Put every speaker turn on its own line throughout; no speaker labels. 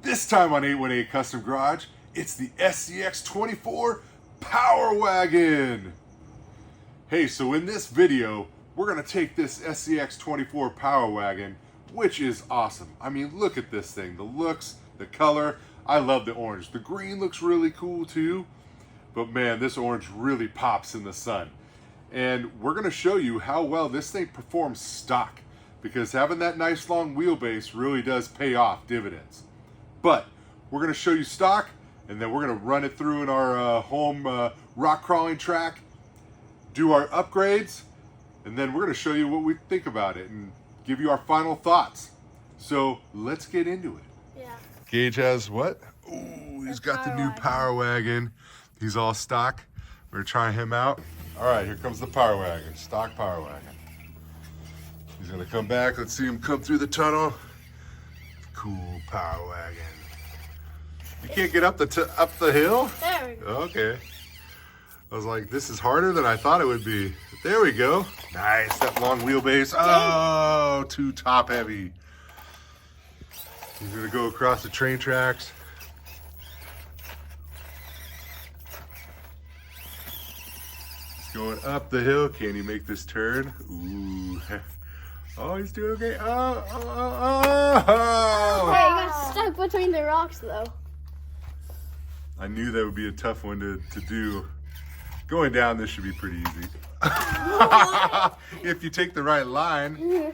This time on 818 Custom Garage, it's the SCX24 Powerwagon. Hey, so in this video, we're gonna take this SCX24 Powerwagon, which is awesome. I mean, look at this thing, the looks, the color. I love the orange. The green looks really cool too, but man, this orange really pops in the sun. And we're gonna show you how well this thing performs stock, because having that nice long wheelbase really does pay off dividends. But we're going to show you stock, and then we're going to run it through in our home rock crawling track, do our upgrades, and then we're going to show you what we think about it and give you our final thoughts. So let's get into it.
Yeah.
Gage has what? Ooh, he's got the new Powerwagon. He's all stock. We're trying him out. All right, here comes the Powerwagon, stock Powerwagon. He's going to come back. Let's see him come through the tunnel. Cool Powerwagon. You can't get up the hill?
There we go.
Okay. I was like, this is harder than I thought it would be. But there we go. Nice, that long wheelbase. Oh, too top heavy. He's gonna go across the train tracks. He's going up the hill. Can he make this turn? Ooh. Oh, he's doing okay. Oh.
Hey, you got stuck between the rocks though.
I knew that would be a tough one to do. Going down, this should be pretty easy. If you take the right line.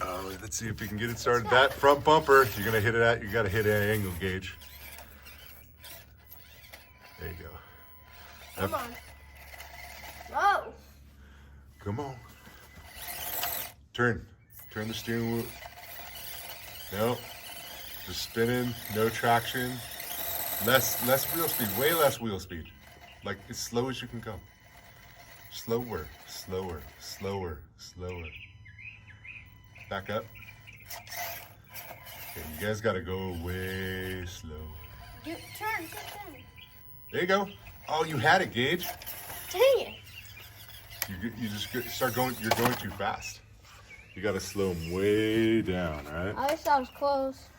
Oh, let's see if we can get it started. That front bumper, you're gonna hit it at, you gotta hit an angle, Gage. There you go.
Come on. Whoa.
Come on. Turn the steering wheel. No, just spinning, no traction. Less wheel speed, way less wheel speed. Like as slow as you can go. Slower. Back up. Okay, you guys gotta go way slow.
Turn.
There you go. Oh, you had it, Gage.
Dang it.
You just start going, you're going too fast. You gotta slow him way down, all right?
I wish I was close.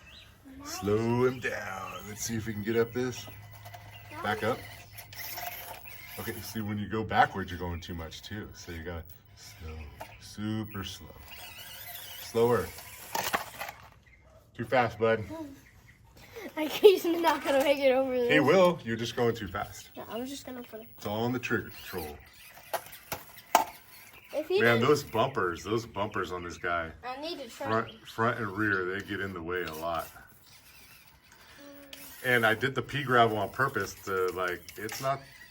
Slow him down. Let's see if we can get up this. Back up. Okay, see when you go backwards, you're going too much too. So you got slow, super slow. Slower. Too fast, bud.
He's not gonna make it over this.
He will, you're just going too fast.
Yeah, I'm just gonna put it.
It's all on the trigger control.
If he
Man,
did,
those bumpers on this guy.
I need to try.
Front and rear, they get in the way a lot. And I did the pea gravel on purpose to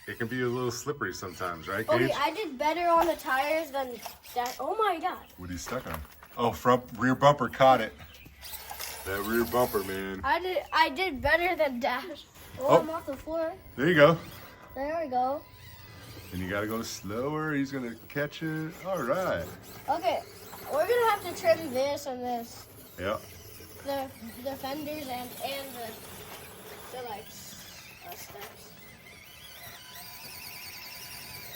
it can be a little slippery sometimes, right, Gage?
Okay, I did better on the tires than that. Oh my god.
What are you stuck on? Oh, rear bumper caught it. That rear bumper, man.
I did better than Dash.
Oh.
I'm off the floor.
There you go.
There we go.
And you gotta go slower. He's gonna catch it. All right.
Okay, we're gonna have to trim this and this.
Yep.
The fenders and the steps.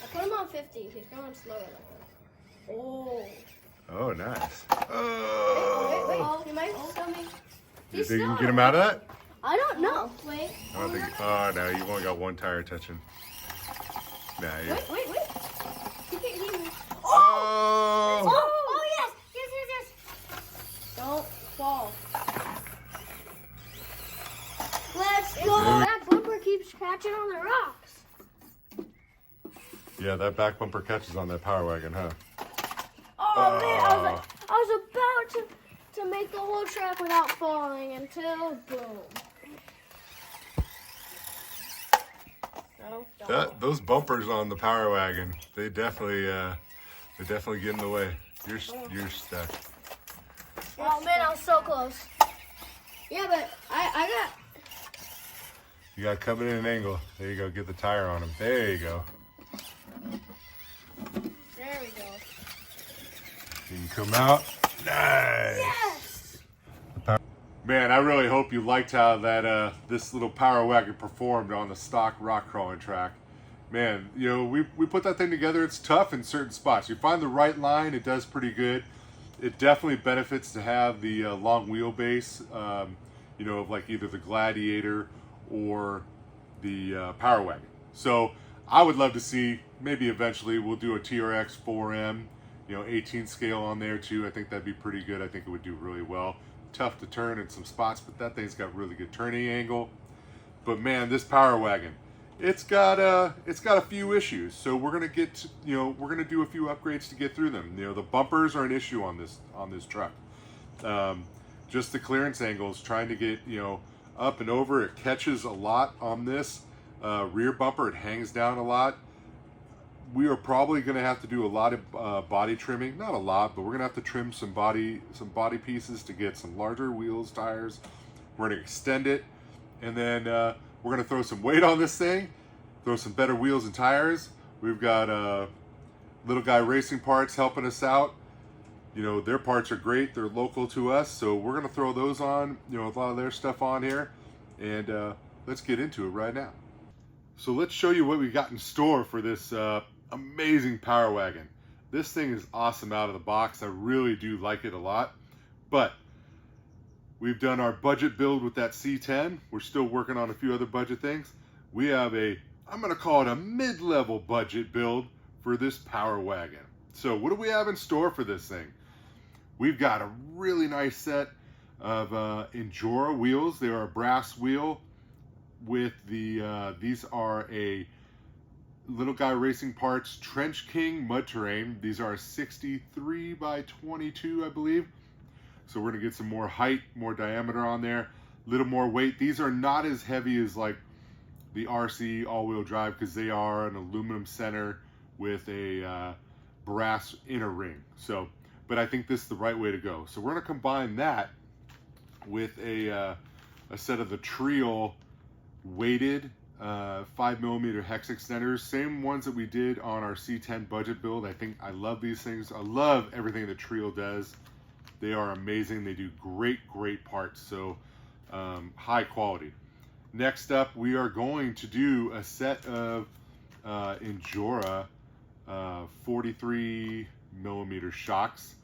I put him on 50. He's going slower like that. Oh.
Oh, nice.
Wait.
Oh.
He might still make.
You think you can get him out of that?
I don't know. Wait.
I don't think. Oh no, you've only got one tire touching. Nah, you.
Wait. He can't hear me.
Oh.
Oh yes. Don't fall. Let's go. That bumper keeps catching on the rocks.
Yeah, that back bumper catches on that Powerwagon, huh?
Oh man, I was about to make the whole track without falling until boom. No, don't.
Those bumpers on the Powerwagon, they definitely get in the way. You're stuck.
Oh man, I was so close. Yeah, but I got.
You got coming in an angle. There you go. Get the tire on him. There you go.
There we go.
You can come out. Nice.
Yes.
Man, I really hope you liked how that this little Powerwagon performed on the stock rock crawling track. Man, you know, we put that thing together. It's tough in certain spots. You find the right line, it does pretty good. It definitely benefits to have the long wheelbase, you know, of like either the Gladiator or the Powerwagon. So I would love to see, maybe eventually we'll do a TRX 4M, you know, 18 scale on there too. I think that'd be pretty good. I think it would do really well. Tough to turn in some spots, but that thing's got really good turning angle. But man, this Powerwagon, it's got a few issues. So we're gonna get to, you know, we're gonna do a few upgrades to get through them. You know, the bumpers are an issue on this truck. Just the clearance angles, trying to get, you know, up and over. It catches a lot on this rear bumper. It hangs down a lot. We are probably going to have to do a lot of body trimming. Not a lot, but we're going to have to trim some body pieces to get some larger wheels, tires. We're going to extend it, and then we're going to throw some weight on this thing, throw some better wheels and tires. We've got Little Guy Racing Parts helping us out. You know, their parts are great. They're local to us, so we're going to throw those on, you know, with a lot of their stuff on here. And let's get into it right now. So let's show you what we got in store for this amazing Powerwagon. This thing is awesome out of the box. I really do like it a lot. But we've done our budget build with that C10. We're still working on a few other budget things. We have I'm going to call it a mid-level budget build for this Powerwagon. So what do we have in store for this thing? We've got a really nice set of Endura wheels. They are a brass wheel with the, these are a Little Guy Racing Parts Trench King mud terrain. These are 63 by 22, I believe. So we're gonna get some more height, more diameter on there, a little more weight. These are not as heavy as like the RC all-wheel drive because they are an aluminum center with a brass inner ring. So, but I think this is the right way to go. So we're gonna combine that with a set of the Trio weighted 5mm hex extenders, same ones that we did on our C10 budget build. I love these things. I love everything that Trio does. They are amazing. They do great parts. So high quality. Next up, we are going to do a set of Endura 43mm shocks.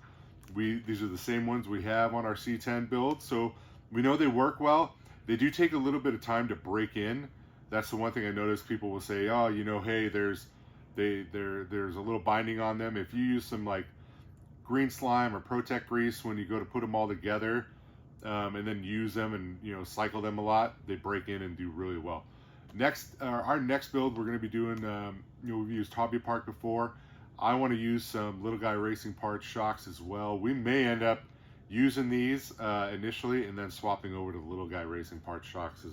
These are the same ones we have on our C10 build, so we know they work well. They do take a little bit of time to break in. That's the one thing I noticed. People will say, oh, you know, hey, there's a little binding on them. If you use some like green slime or Protect grease when you go to put them all together, and then use them and, you know, cycle them a lot, they break in and do really well. Next, our next build, we're going to be doing, you know, we've used Hobby Park before. I want to use some Little Guy Racing Parts shocks as well. We may end up using these initially and then swapping over to the Little Guy Racing Parts shocks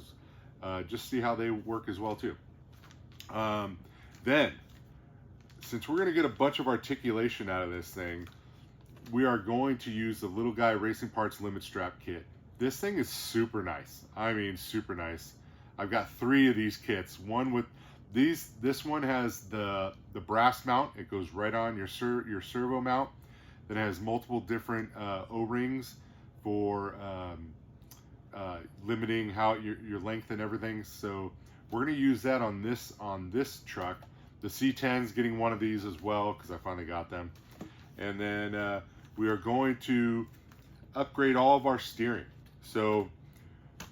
just see how they work as well too. Then, since we're going to get a bunch of articulation out of this thing, we are going to use the Little Guy Racing Parts Limit Strap Kit. This thing is super nice. I mean, super nice. I've got 3 of these kits. One with these. This one has the brass mount. It goes right on your servo mount. Then it has multiple different O-rings for limiting how your length and everything. So we're going to use that on this truck. The C10's getting one of these as well because I finally got them. And then we are going to upgrade all of our steering. So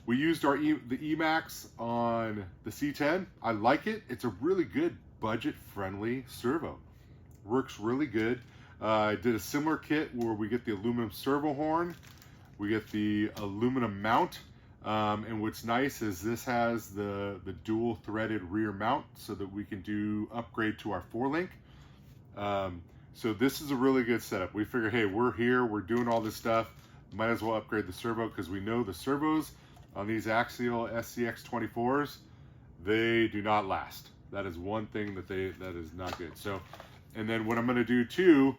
we used the Emax on the C10. I like it. It's a really good budget-friendly servo. Works really good. I did a similar kit where we get the aluminum servo horn, we get the aluminum mount, and what's nice is this has the dual threaded rear mount so that we can do upgrade to our 4-link. So this is a really good setup. We figure, hey, we're here, we're doing all this stuff, might as well upgrade the servo because we know the servos on these axial SCX24s, they do not last. That is one thing that is not good. So, and then what I'm going to do too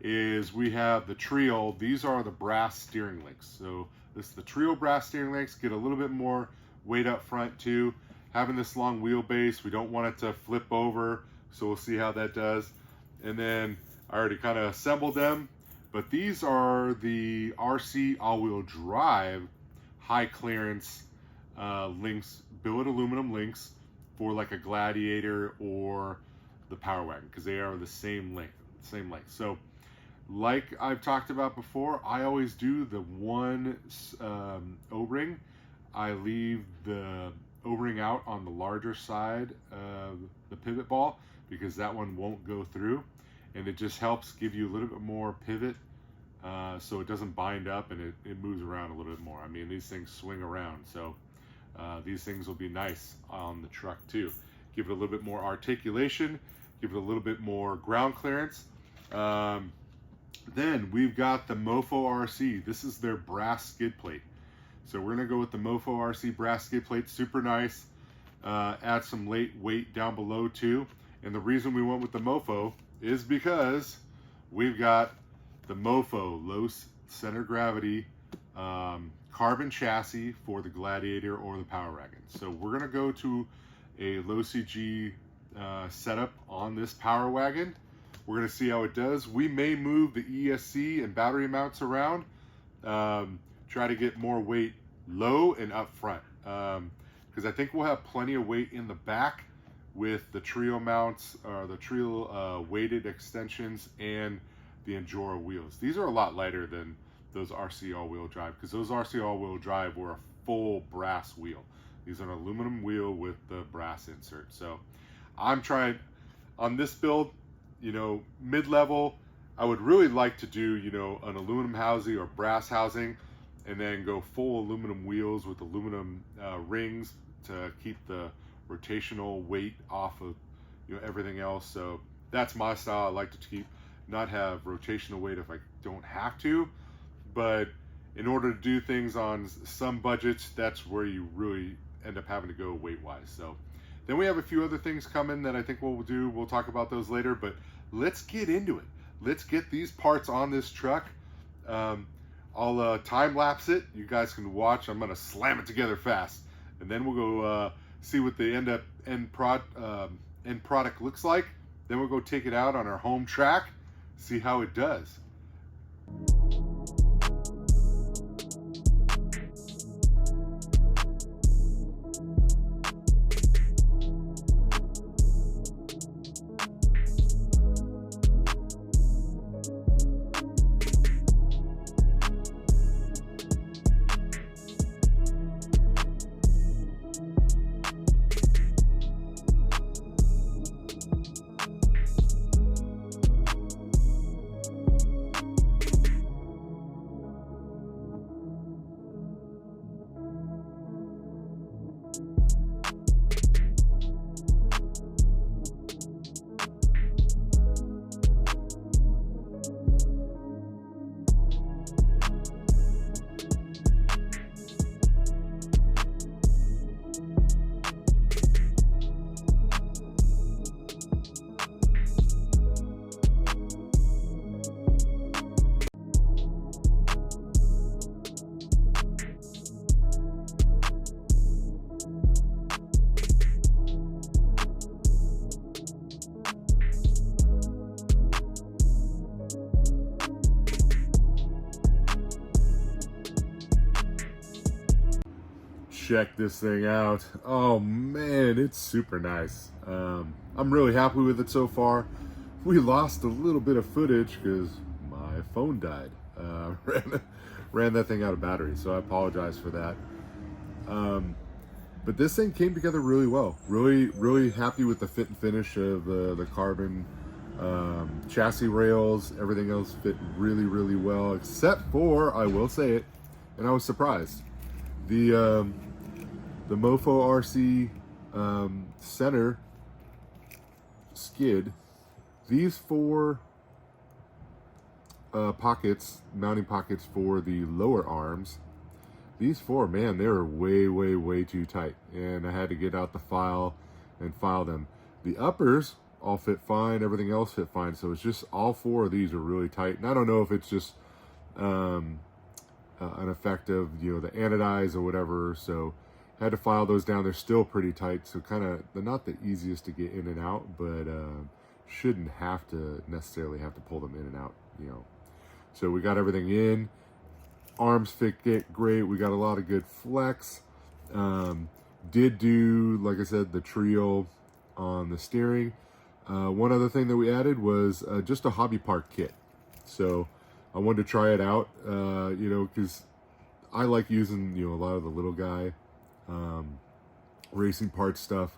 is we have the Trio. These are the brass steering links. So this is the Trio brass steering links. Get a little bit more weight up front too. Having this long wheelbase, we don't want it to flip over. So we'll see how that does. And then I already kind of assembled them. But these are the RC all-wheel drive high clearance links, billet aluminum links for like a Gladiator or the Powerwagon because they are the same length. So like I've talked about before, I always do the one O-ring. I leave the O-ring out on the larger side of the pivot ball because that one won't go through, and it just helps give you a little bit more pivot so it doesn't bind up and it moves around a little bit more. I mean, these things swing around, so these things will be nice on the truck too. Give it a little bit more articulation, give it a little bit more ground clearance. Then we've got the Mofo RC. This is their brass skid plate. So we're gonna go with the Mofo RC brass skid plate, super nice. Add some weight down below too. And the reason we went with the Mofo is because we've got the Mofo low center gravity carbon chassis for the Gladiator or the Powerwagon. So we're gonna go to a low CG setup on this Powerwagon. We're gonna see how it does. We may move the ESC and battery mounts around, try to get more weight low and up front, because I think we'll have plenty of weight in the back with the trio mounts, or the trio weighted extensions, and the Enduro wheels. These are a lot lighter than those RC all-wheel drive, because those RC all-wheel drive were a full brass wheel. These are an aluminum wheel with the brass insert. So I'm trying on this build, you know, mid-level. I would really like to do, you know, an aluminum housing or brass housing, and then go full aluminum wheels with aluminum rings to keep the rotational weight off of, you know, everything else. So that's my style. I like to not have rotational weight if I don't have to, but in order to do things on some budgets, that's where you really end up having to go weight-wise. So then we have a few other things coming that I think we'll do. We'll talk about those later, but let's get into it. Let's get these parts on this truck. I'll time lapse it. You guys can watch. I'm gonna slam it together fast, and then we'll go see what the end product looks like. Then we'll go take it out on our home track, see how it does. Check this thing out. Oh man, it's super nice. I'm really happy with it so far. We lost a little bit of footage because my phone died. Ran that thing out of battery, so I apologize for that. But this thing came together really well. Really happy with the fit and finish of the carbon chassis rails. Everything else fit really well, except for, I will say it, and I was surprised, the Mofo RC center skid. These four mounting pockets for the lower arms, these four, man, they were way too tight, and I had to get out the file and file them. The uppers all fit fine, everything else fit fine, so it's just all four of these are really tight. And I don't know if it's just an effect of, you know, the anodize or whatever, so had to file those down. They're still pretty tight, so kind of, they're not the easiest to get in and out, but shouldn't have to necessarily have to pull them in and out, you know. So we got everything in. Arms fit great. We got a lot of good flex. Did do, like I said, the trio on the steering. One other thing that we added was just a hobby park kit. So I wanted to try it out, you know, because I like using, you know, a lot of the little guy racing parts stuff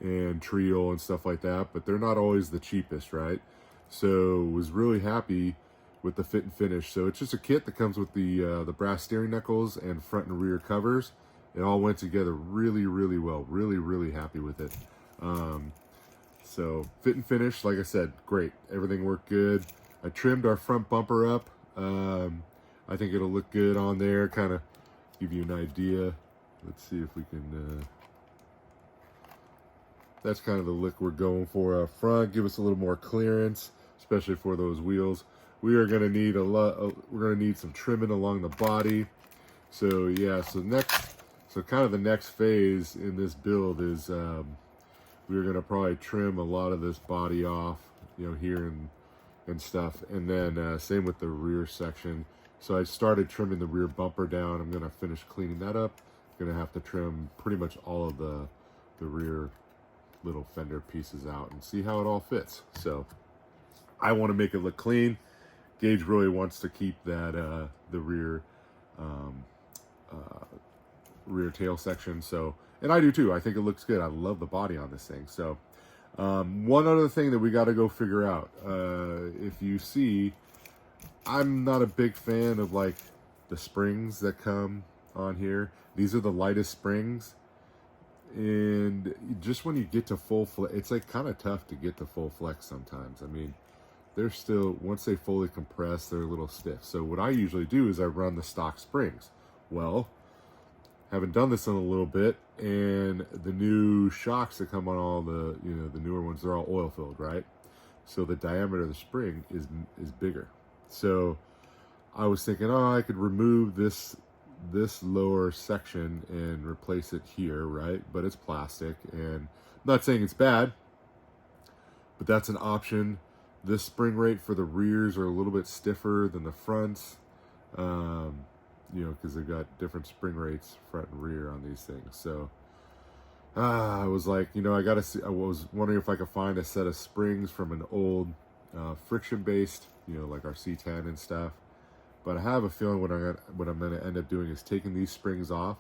and Trio and stuff like that, but they're not always the cheapest, right? So was really happy with the fit and finish. So it's just a kit that comes with the brass steering knuckles and front and rear covers. It all went together really, really well. Really, really happy with it. So fit and finish, like I said, great. Everything worked good. I trimmed our front bumper up. I think it'll look good on there. Kind of give you an idea. Let's see if we can. That's kind of the look we're going for up front. Give us a little more clearance, especially for those wheels. We are going to need we're going to need some trimming along the body. So yeah, so kind of the next phase in this build is we're going to probably trim a lot of this body off, you know, here and stuff. And then same with the rear section. So I started trimming the rear bumper down. I'm going to finish cleaning that up. I'm going to have to trim pretty much all of the rear little fender pieces out and see how it all fits. So I want to make it look clean. Gage really wants to keep that the rear rear tail section. So, and I do too. I think it looks good. I love the body on this thing. So one other thing that we got to go figure out, if you see, I'm not a big fan of like the springs that come on here. These are the lightest springs, and just when you get to full flex, it's like kind of tough to get to full flex sometimes. I mean, they're still, once they fully compress, they're a little stiff. So what I usually do is I run the stock springs. Well, haven't done this in a little bit, and the new shocks that come on all the, you know, the newer ones, they're all oil filled, right? So the diameter of the spring is bigger. So I was thinking, oh, I could remove this lower section and replace it here, right? But it's plastic, and I'm not saying it's bad, but that's an option. This spring rate for the rears are a little bit stiffer than the fronts, you know, because they've got different spring rates front and rear on these things. So I was like, you know, I gotta see. I was wondering if I could find a set of springs from an old friction based, you know, like our C10 and stuff. But I have a feeling what I'm going to end up doing is taking these springs off,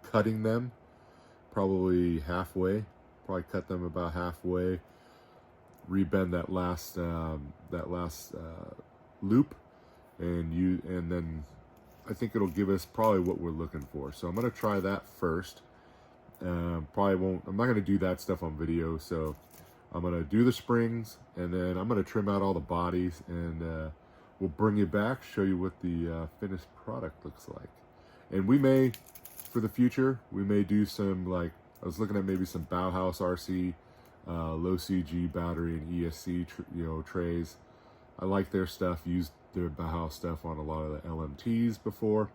cutting them probably halfway, probably cut them about halfway, rebend that last loop, and then I think it'll give us probably what we're looking for. So I'm going to try that first. I'm not going to do that stuff on video. So I'm going to do the springs, and then I'm going to trim out all the bodies, and we'll bring you back, show you what the finished product looks like. And we may, for the future, we may do some, like, I was looking at maybe some Bauhaus RC, low CG battery and ESC, trays. I like their stuff, used their Bauhaus stuff on a lot of the LMTs before.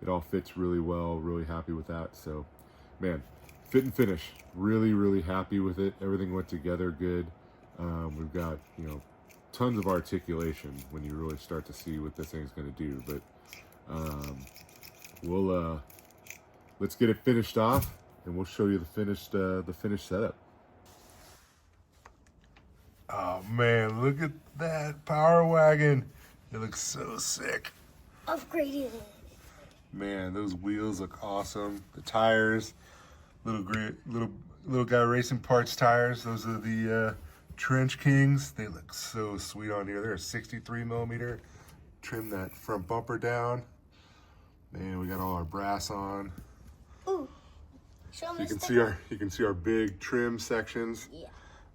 It all fits really well, really happy with that. So, man, fit and finish, really, really happy with it. Everything went together good. We've got, you know, tons of articulation when you really start to see what this thing's going to do. But let's get it finished off, and we'll show you the finished setup. Oh man, look at that Powerwagon! It looks so sick.
Upgraded it.
Man, those wheels look awesome. The tires, little guy racing parts tires. Those are the Trench Kings. They look so sweet on here. They're a 63 millimeter. Trim that front bumper down. Man, we got all our brass on.
Ooh, show me.
You can see our big trim sections.
Yeah.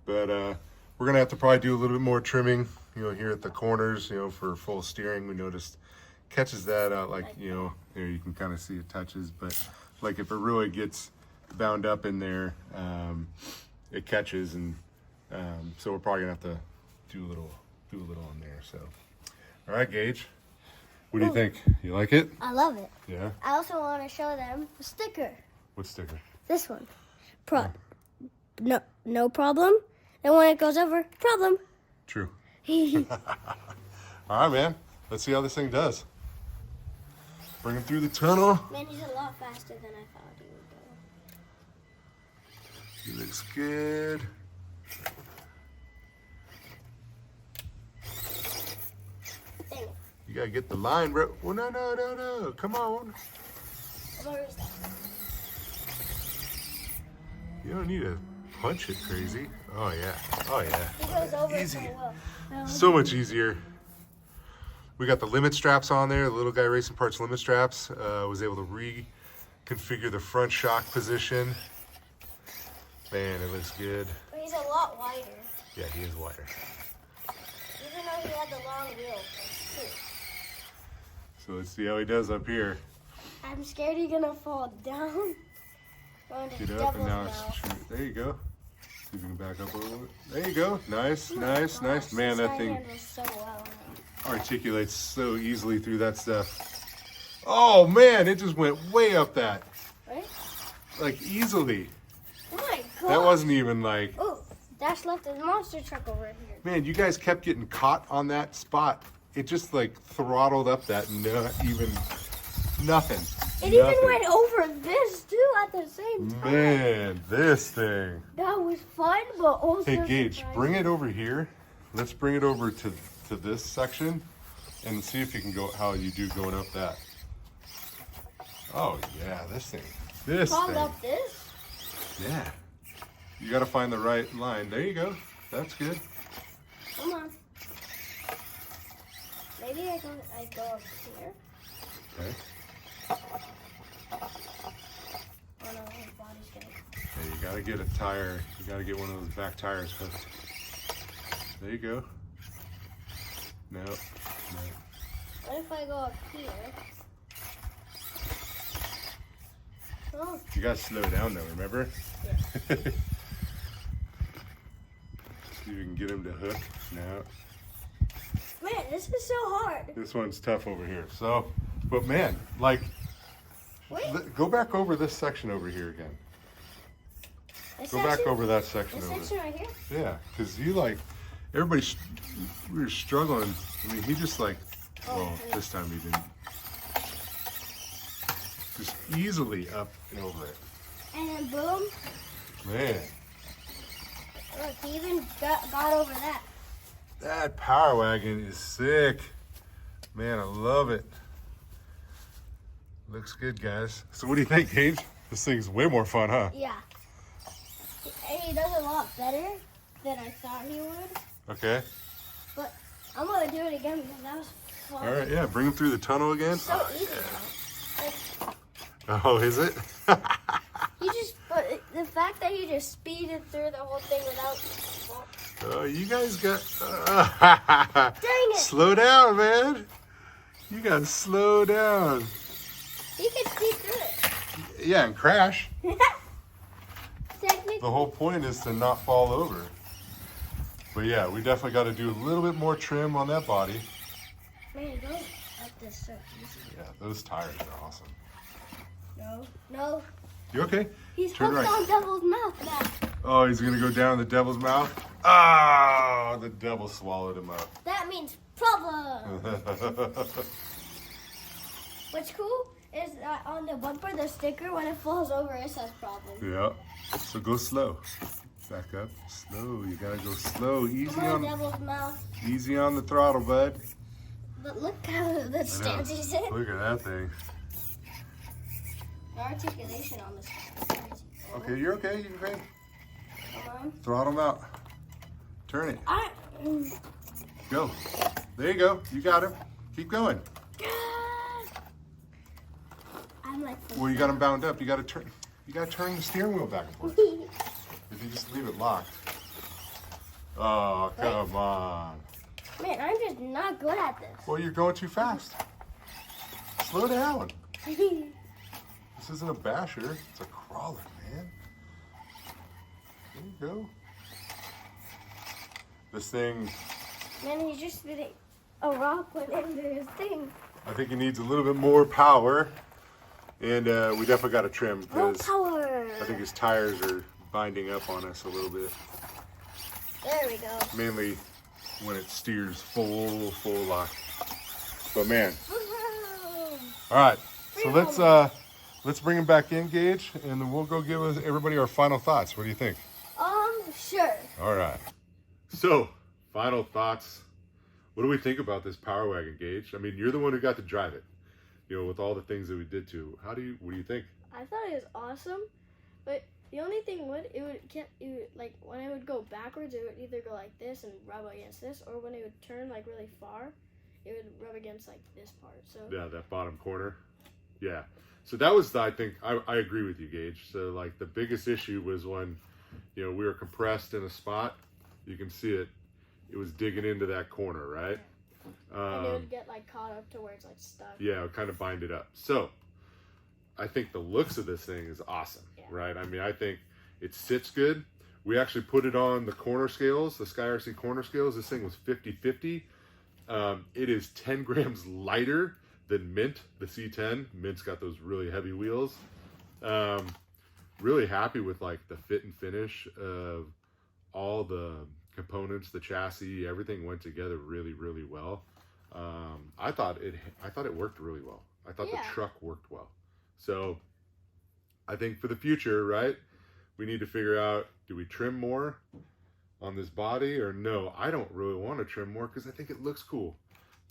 But we're gonna have to probably do a little bit more trimming, you know, here at the corners, you know, for full steering. We noticed catches that out, like, you know, here you can kind of see it touches, but like if it really gets bound up in there, it catches, and so we're probably gonna have to do a little on there. So, all right, Gage, what do you think? You like it?
I love it.
Yeah.
I also want to show them the sticker.
What sticker?
This one. No problem. And when it goes over, problem.
True. All right, man. Let's see how this thing does. Bring him through the tunnel.
Man, he's a lot faster than I thought he would go.
He looks good. You gotta get the line, bro. Well, no. Come on.
Where is that?
You don't need to punch it crazy. Oh yeah.
He goes over
Easy.
so well.
So much easier. We got the limit straps on there. The Little Guy Racing Parts limit straps. Was able to reconfigure the front shock position. Man, it looks good.
But he's a lot wider.
Yeah, he is wider.
Even though he had the long wheel. Too.
So let's see how he does up here.
I'm scared he's gonna fall down. Going to
Get up and now
devil's mouth.
it's there you go. See if you can back up a little bit. There you go. Nice. Man,
This
that
guy
thing
handles so well now.
articulates so easily through that stuff. Oh man, it just went way up that.
Right?
Like easily.
Oh my god.
That wasn't even like,
Oh, Dash left his monster truck over here.
man, you guys kept getting caught on that spot. It just like throttled up that, not even, nothing.
It even went over this too at the same time.
Man, this thing.
That was fun, but also
Hey Gage,
surprising.
bring it over here. Let's bring it over to this section and see if you can go how you do going up that. Oh yeah, this thing.
Crawled up this?
Yeah. You gotta find the right line. There you go. That's good.
Come on. Maybe I go up here.
Okay.
Oh no, his body's gonna.
Hey, you gotta get a tire. You gotta get one of those back tires hooked. There you go. No.
What if I go up here? Oh,
You gotta slow down though, remember?
yeah.
See if you can get him to hook. No.
Man, this is so hard.
This one's tough over here. So, but man, like,
Wait.
go back over this section over here again.
This
Go back
section-
over that section
This
over
section right here?
Yeah, because you like, everybody, we were struggling. I mean, he just like, well,
yeah.
this time he didn't. Just easily up and over it.
And then boom.
Man,
Look, he even got over that.
that Power Wagon is sick. Man, I love it. Looks good, guys. So what do you think, Gage? This thing's way more fun, huh?
Yeah. He does a lot better than I thought he would.
Okay.
But I'm going to do it again because that was fun.
All right, yeah, bring him through the tunnel again.
So easy now. Like,
Oh, is it?
but the fact that he just speeded through the whole thing without.
Oh, you guys got.
Dang it!
Slow down, man. You gotta slow down.
He could speed through it.
Yeah, and crash.
Technically.
The whole point is to not fall over. But yeah, we definitely got to do a little bit more trim on that body.
Man, it goes up this so easy.
Yeah, those tires are awesome.
No.
You okay?
He's
Turn
hooked
right.
on Devil's Mouth now.
Oh, he's gonna go down the devil's mouth. Ah, the devil swallowed him up.
That means problem. What's cool is that on the bumper, the sticker, when it falls over, it says problem.
Yeah. So go slow. Back up. Slow. You gotta go slow. Easy
Come on,
on.
Devil's Mouth.
Easy on the throttle, bud.
But look how the stance he's in.
Look at that thing.
The articulation on this is crazy.
Okay, you're okay. You're okay.
Come on.
Throttle him out. Turn it.
Mm.
Go. There you go. You got him. Keep going.
I'm like.
Well, you got him bound up. You got to turn. You got to turn the steering wheel back and forth. If you just leave it locked. Oh, come on.
Man, I'm just not good at this.
Well, you're going too fast. Slow down. This isn't a basher. It's a crawler, man. There you go. This thing,
Man, he's just spitting a rock went into his thing.
I think it needs a little bit more power. And we definitely got to trim
No
because
power.
I think his tires are binding up on us a little bit.
There we go.
Mainly when it steers full lock. But man, all right. So let's bring him back in, Gage, and then we'll go give everybody our final thoughts. What do you think?
Sure.
All right. So, final thoughts What do we think about this Powerwagon, Gage? I mean, you're the one who got to drive it, you know, with all the things that we did to. What do you think?
I thought it was awesome, but the only thing like when it would go backwards, it would either go like this and rub against this, or when it would turn like really far, it would rub against like this part. So
yeah, that bottom corner. Yeah. So that was, I think, I agree with you, Gage. So like the biggest issue was when, you know, we were compressed in a spot. You can see it. It was digging into that corner, right?
And it would get like caught up to where it's like stuck.
Yeah, it would kind of bind it up. So I think the looks of this thing is awesome, right? I mean, I think it sits good. We actually put it on the corner scales, the SkyRC corner scales. This thing was 50-50. It is 10 grams lighter than Mint, the C10. Mint's got those really heavy wheels. Really happy with like the fit and finish of all the components, the chassis, everything went together really, really well. I thought it worked really well. I thought the truck worked well. So I think for the future, right, we need to figure out, do we trim more on this body or no? I don't really want to trim more because I think it looks cool.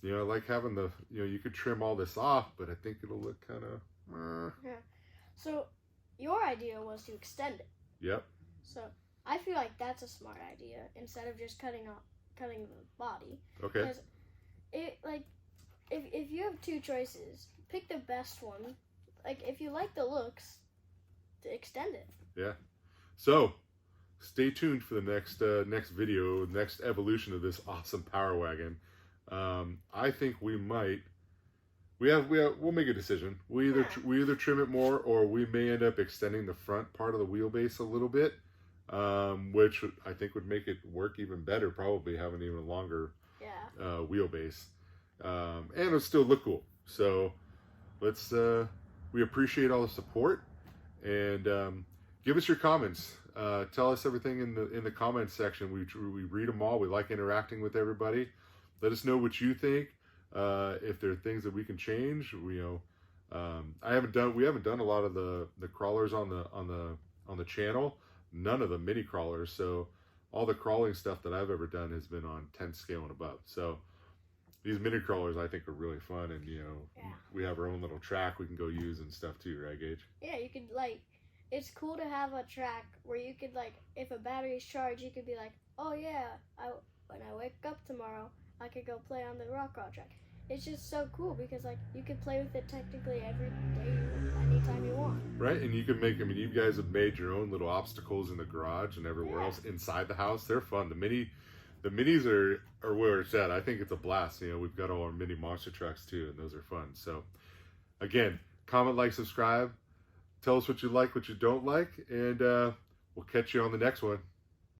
You know, I like having the, you know, you could trim all this off, but I think it'll look kind of...
Yeah. So your idea was to extend it.
Yep.
So I feel like that's a smart idea instead of just cutting the body.
Okay.
Because it, like, if you have two choices, pick the best one. Like, if you like the looks, to extend it.
Yeah. So stay tuned for the next video, next evolution of this awesome Powerwagon. I think we'll make a decision. We either trim it more, or we may end up extending the front part of the wheelbase a little bit, which I think would make it work even better, probably having even a longer wheelbase, and it'll still look cool. So let's we appreciate all the support, and give us your comments. Tell us everything in the comments section. We read them all. We like interacting with everybody. Let us know what you think. If there are things that we can change, we haven't done a lot of the crawlers on the channel. None of the mini crawlers. So all the crawling stuff that I've ever done has been on 10th scale and above. So these mini crawlers I think are really fun, and we have our own little track we can go use and stuff too, right, Gage?
Yeah, you could it's cool to have a track where you could if a battery's charged, you could be like, oh yeah, when I wake up tomorrow, I could go play on the rock crawl track. It's just so cool because you could play with it technically every day, anytime you want.
Right, and you can make, you guys have made your own little obstacles in the garage and everywhere else inside the house. They're fun. The minis are where it's at. I think it's a blast. We've got all our mini monster trucks too, and those are fun. So again, comment, like, subscribe. Tell us what you like, what you don't like, and we'll catch you on the next one.